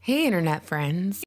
Hey internet friends.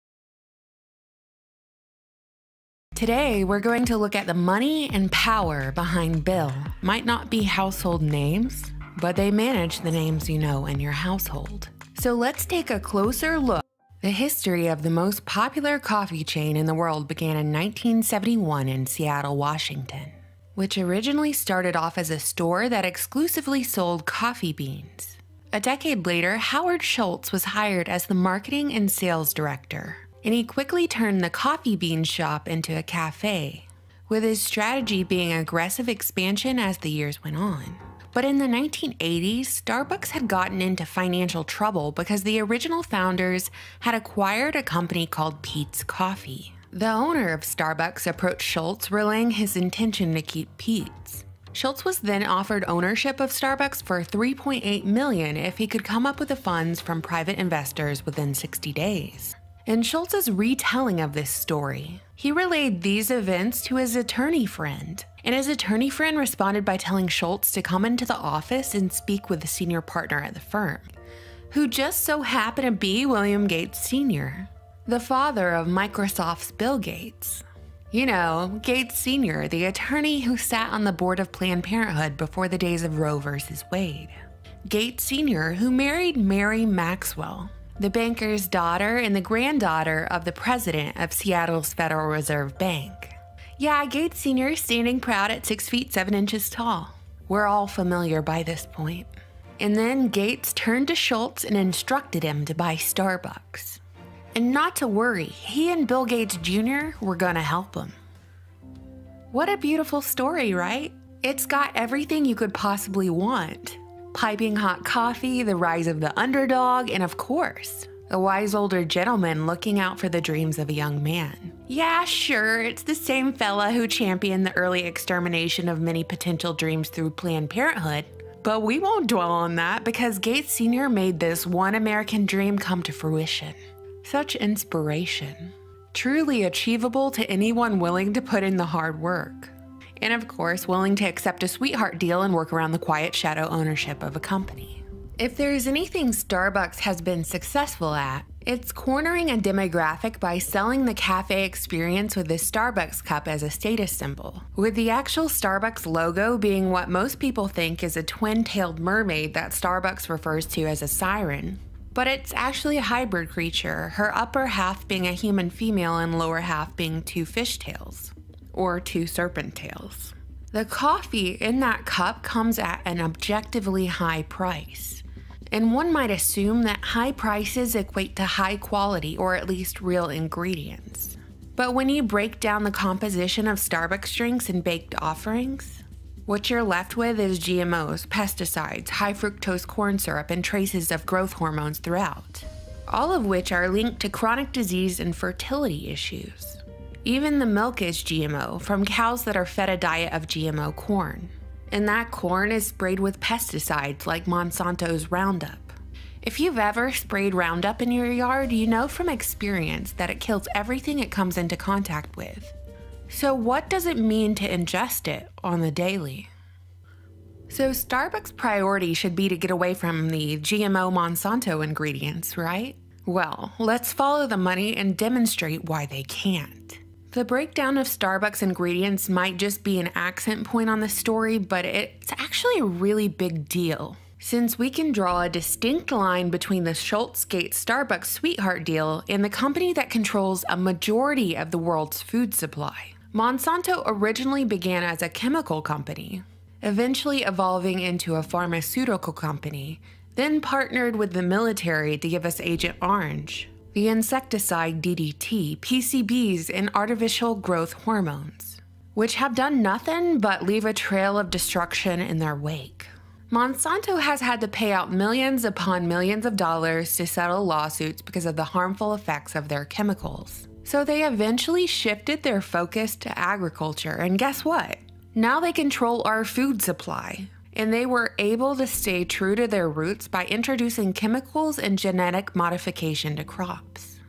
Today we're going to look at the money and power behind Bill. Might not be household names, but they manage the names you know in your household. So let's take a closer look. The history of the most popular coffee chain in the world began in 1971 in Seattle, Washington, which originally started off as a store that exclusively sold coffee beans. A decade later, Howard Schultz was hired as the marketing and sales director, and he quickly turned the coffee bean shop into a cafe, with his strategy being aggressive expansion as the years went on. But in the 1980s, Starbucks had gotten into financial trouble because the original founders had acquired a company called Peet's Coffee. The owner of Starbucks approached Schultz, relaying his intention to keep Peet's. Schultz was then offered ownership of Starbucks for $3.8 million if he could come up with the funds from private investors within 60 days. In Schultz's retelling of this story, he relayed these events to his attorney friend, and his attorney friend responded by telling Schultz to come into the office and speak with the senior partner at the firm, who just so happened to be William Gates Sr., the father of Microsoft's Bill Gates. You know, Gates Sr., the attorney who sat on the board of Planned Parenthood before the days of Roe v. Wade. Gates Sr., who married Mary Maxwell, the banker's daughter and the granddaughter of the president of Seattle's Federal Reserve Bank. Yeah, Gates Sr. standing proud at 6 feet 7 inches tall. We're all familiar by this point. And then Gates turned to Schultz and instructed him to buy Starbucks. And not to worry, he and Bill Gates Jr. were gonna help him. What a beautiful story, right? It's got everything you could possibly want. Piping hot coffee, the rise of the underdog, and of course, a wise older gentleman looking out for the dreams of a young man. Yeah, sure, it's the same fella who championed the early extermination of many potential dreams through Planned Parenthood. But we won't dwell on that because Gates Sr. made this one American dream come to fruition. Such inspiration. Truly achievable to anyone willing to put in the hard work. And of course, willing to accept a sweetheart deal and work around the quiet shadow ownership of a company. If there's anything Starbucks has been successful at, it's cornering a demographic by selling the cafe experience with the Starbucks cup as a status symbol, with the actual Starbucks logo being what most people think is a twin-tailed mermaid that Starbucks refers to as a siren. But it's actually a hybrid creature, her upper half being a human female and lower half being two fishtails, or two serpent tails. The coffee in that cup comes at an objectively high price, and one might assume that high prices equate to high quality or at least real ingredients. But when you break down the composition of Starbucks drinks and baked offerings, what you're left with is GMOs, pesticides, high fructose corn syrup, and traces of growth hormones throughout, all of which are linked to chronic disease and fertility issues. Even the milk is GMO, from cows that are fed a diet of GMO corn. And that corn is sprayed with pesticides like Monsanto's Roundup. If you've ever sprayed Roundup in your yard, you know from experience that it kills everything it comes into contact with. So what does it mean to ingest it on the daily? So Starbucks' priority should be to get away from the GMO Monsanto ingredients, right? Well, let's follow the money and demonstrate why they can't. The breakdown of Starbucks ingredients might just be an accent point on the story, but it's actually a really big deal, since we can draw a distinct line between the Schultz-Gates Starbucks sweetheart deal and the company that controls a majority of the world's food supply. Monsanto originally began as a chemical company, eventually evolving into a pharmaceutical company, then partnered with the military to give us Agent Orange, the insecticide DDT, PCBs, and artificial growth hormones, which have done nothing but leave a trail of destruction in their wake. Monsanto has had to pay out millions upon millions of dollars to settle lawsuits because of the harmful effects of their chemicals. So they eventually shifted their focus to agriculture, and guess what? Now they control our food supply, and they were able to stay true to their roots by introducing chemicals and genetic modification to crops.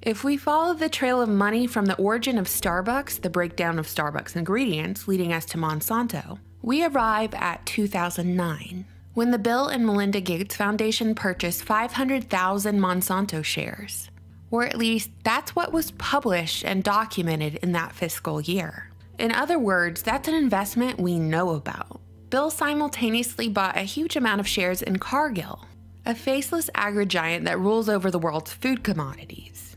If we follow the trail of money from the origin of Starbucks, the breakdown of Starbucks ingredients leading us to Monsanto, we arrive at 2009, when the Bill and Melinda Gates Foundation purchased 500,000 Monsanto shares. Or at least, that's what was published and documented in that fiscal year. In other words, that's an investment we know about. Bill simultaneously bought a huge amount of shares in Cargill, a faceless agri-giant that rules over the world's food commodities.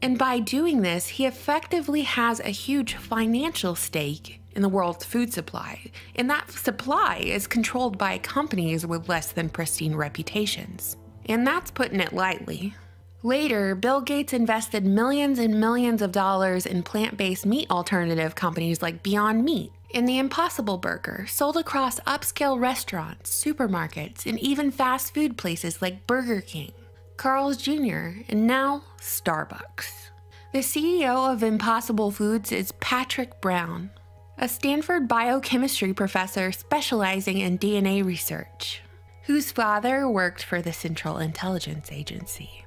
And by doing this, he effectively has a huge financial stake in the world's food supply, and that supply is controlled by companies with less than pristine reputations. And that's putting it lightly. Later, Bill Gates invested millions and millions of dollars in plant-based meat alternative companies like Beyond Meat and the Impossible Burger, sold across upscale restaurants, supermarkets, and even fast food places like Burger King, Carl's Jr., and now Starbucks. The CEO of Impossible Foods is Patrick Brown, a Stanford biochemistry professor specializing in DNA research, whose father worked for the Central Intelligence Agency.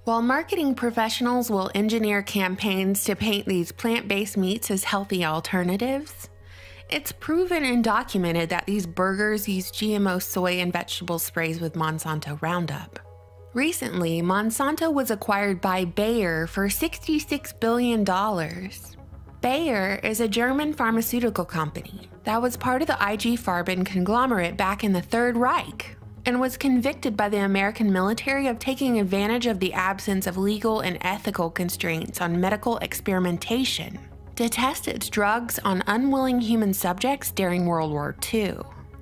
While marketing professionals will engineer campaigns to paint these plant-based meats as healthy alternatives, it's proven and documented that these burgers use GMO soy and vegetable sprays with Monsanto Roundup. Recently, Monsanto was acquired by Bayer for $66 billion. Bayer is a German pharmaceutical company that was part of the IG Farben conglomerate back in the Third Reich, and was convicted by the American military of taking advantage of the absence of legal and ethical constraints on medical experimentation to test its drugs on unwilling human subjects during World War II.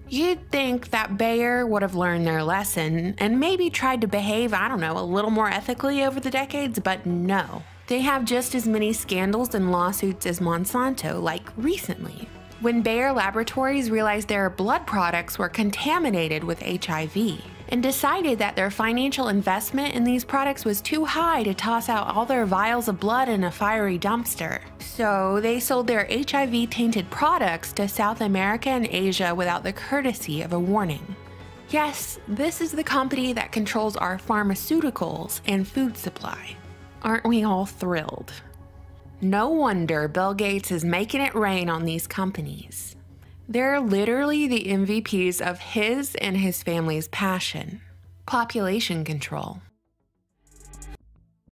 You'd think that Bayer would have learned their lesson and maybe tried to behave, a little more ethically over the decades, but no. They have just as many scandals and lawsuits as Monsanto, like recently, when Bayer Laboratories realized their blood products were contaminated with HIV and decided that their financial investment in these products was too high to toss out all their vials of blood in a fiery dumpster. So they sold their HIV-tainted products to South America and Asia without the courtesy of a warning. Yes, this is the company that controls our pharmaceuticals and food supply. Aren't we all thrilled? No wonder Bill Gates is making it rain on these companies. They're literally the MVPs of his and his family's passion: population control.